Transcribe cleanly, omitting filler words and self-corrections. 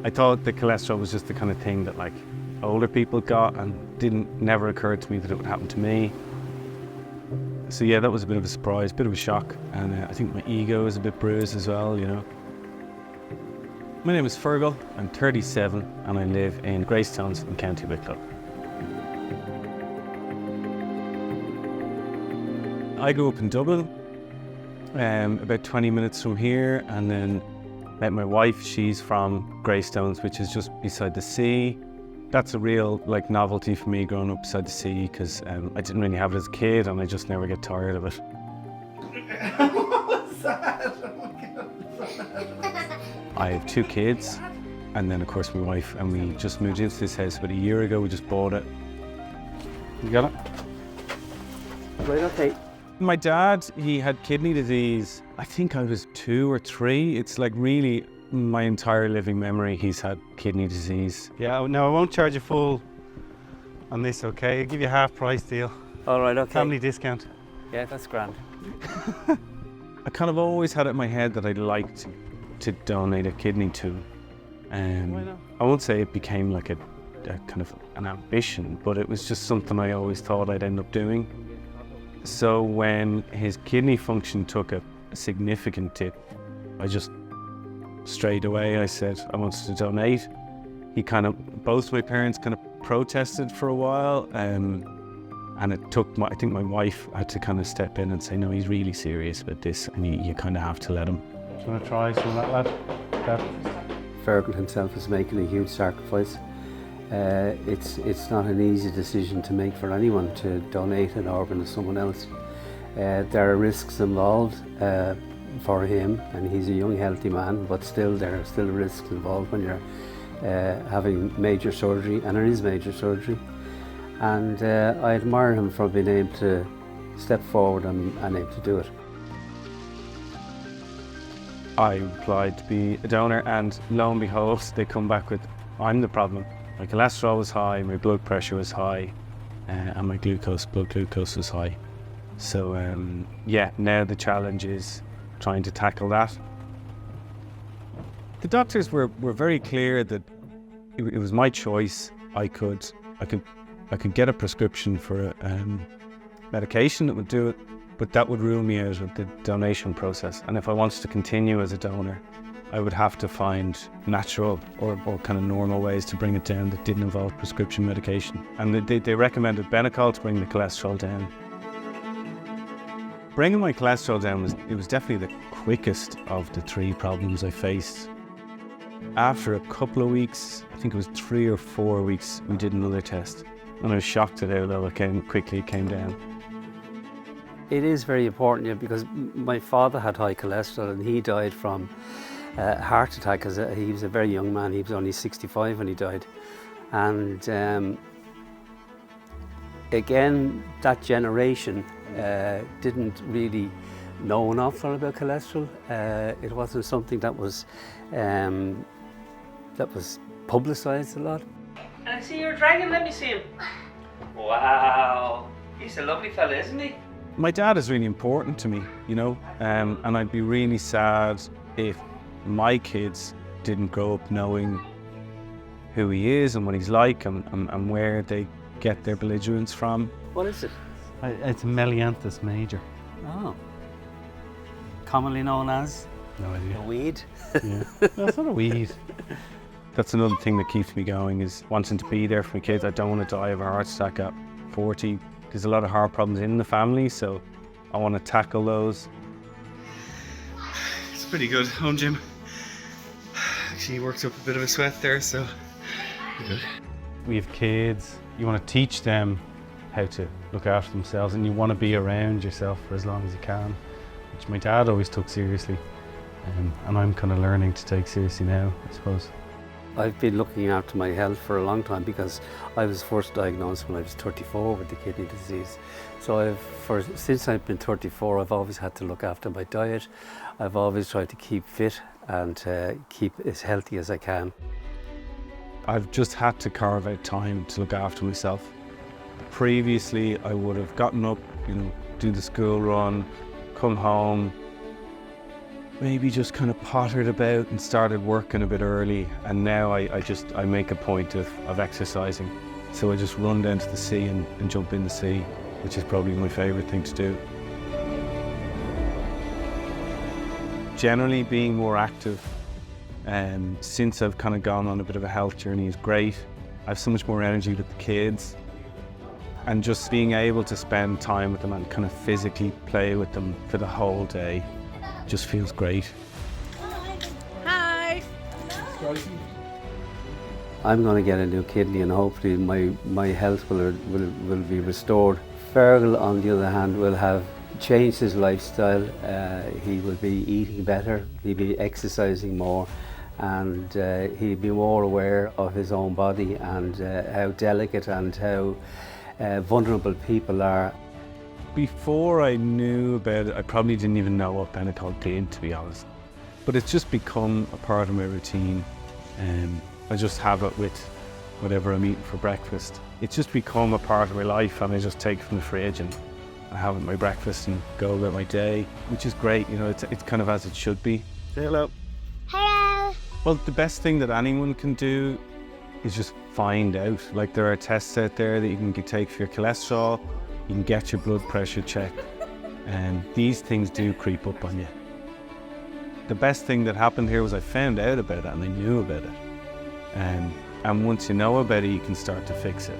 I thought the cholesterol was just the kind of thing that like older people got, and never occurred to me that it would happen to me. So yeah, that was a bit of a surprise, bit of a shock, and I think my ego is a bit bruised as well, you know. My name is Fergal, I'm 37 and I live in Gracetowns in County Wicklow. I grew up in Dublin, about 20 minutes from here, and then met my wife. She's from Gracetowns, which is just beside the sea. That's a real novelty for me, growing up beside the sea, because I didn't really have it as a kid and I just never get tired of it. What's that? Oh my God. I have 2 kids, and then of course my wife, and we just moved into this house about a year ago. We just bought it. You got it? Right, okay. My dad, he had kidney disease. I think I was 2 or 3. It's like really my entire living memory he's had kidney disease. Yeah, no, I won't charge you full on this, okay? I'll give you a half price deal. All right, okay. Family discount. Yeah, that's grand. I kind of always had it in my head that I'd like to donate a kidney to. Why not? I won't say it became like a kind of an ambition, but it was just something I always thought I'd end up doing. So when his kidney function took a significant dip, I just straight away I said I wanted to donate. Both my parents kind of protested for a while, and it took I think my wife had to kind of step in and say, no, he's really serious about this, and you kind of have to let him. Do you want to try some of that, lad? Fergal himself is making a huge sacrifice. It's not an easy decision to make for anyone to donate an organ to someone else. There are risks involved for him, and he's a young, healthy man, but still there are still risks involved when you're having major surgery, and it is major surgery. And I admire him for being able to step forward and able to do it. I applied to be a donor, and lo and behold, they come back with, I'm the problem. My cholesterol was high, my blood pressure was high, and my blood glucose was high. So yeah, now the challenge is trying to tackle that. The doctors were very clear that it was my choice. I could get a prescription for medication that would do it, but that would rule me out of the donation process. And if I wanted to continue as a donor, I would have to find natural or kind of normal ways to bring it down that didn't involve prescription medication. And they recommended Benecol to bring the cholesterol down. Bringing my cholesterol down was definitely the quickest of the 3 problems I faced. After a couple of weeks, I think it was 3 or 4 weeks, we did another test, and I was shocked at how quickly it came down. It is very important, yeah, because my father had high cholesterol and he died from heart attack, because he was a very young man. He was only 65 when he died. And again, that generation didn't really know an awful lot about cholesterol. It wasn't something that was publicised a lot. And I see your dragon, let me see him. Wow, he's a lovely fella, isn't he? My dad is really important to me, you know, and I'd be really sad if my kids didn't grow up knowing who he is and what he's like, and where they get their belligerence from. What is it? It's Melianthus major. Oh. Commonly known as? No idea. A weed? Yeah. No, it's not a weed. That's another thing that keeps me going, is wanting to be there for my kids. I don't want to die of a heart attack at 40. There's a lot of heart problems in the family, so I want to tackle those. It's pretty good home gym. Actually worked up a bit of a sweat there, so good. We have kids. You want to teach them how to look after themselves, and you want to be around yourself for as long as you can, which my dad always took seriously, and I'm kind of learning to take seriously now, I suppose. I've been looking after my health for a long time, because I was first diagnosed when I was 34 with the kidney disease. So since I've been 34, I've always had to look after my diet. I've always tried to keep fit and keep as healthy as I can. I've just had to carve out time to look after myself. Previously, I would have gotten up, do the school run, come home, maybe just kind of pottered about and started working a bit early, and now I make a point of exercising. So I just run down to the sea and jump in the sea, which is probably my favourite thing to do. Generally being more active, since I've kind of gone on a bit of a health journey, is great. I have so much more energy with the kids, and just being able to spend time with them and kind of physically play with them for the whole day just feels great. Hi. I'm going to get a new kidney and hopefully my health will be restored. Fergal, on the other hand, will have changed his lifestyle. He will be eating better, he'll be exercising more, and he'll be more aware of his own body and how delicate and how vulnerable people are. Before I knew about it, I probably didn't even know what Benecol did, to be honest. But it's just become a part of my routine. I just have it with whatever I'm eating for breakfast. It's just become a part of my life, and I just take it from the fridge and I have it my breakfast and go about my day, which is great. You know, it's kind of as it should be. Say hello. Hello. Well, the best thing that anyone can do is just find out. Like, there are tests out there that you can take for your cholesterol, you can get your blood pressure checked, and these things do creep up on you. The best thing that happened here was I found out about it and I knew about it. And once you know about it, you can start to fix it.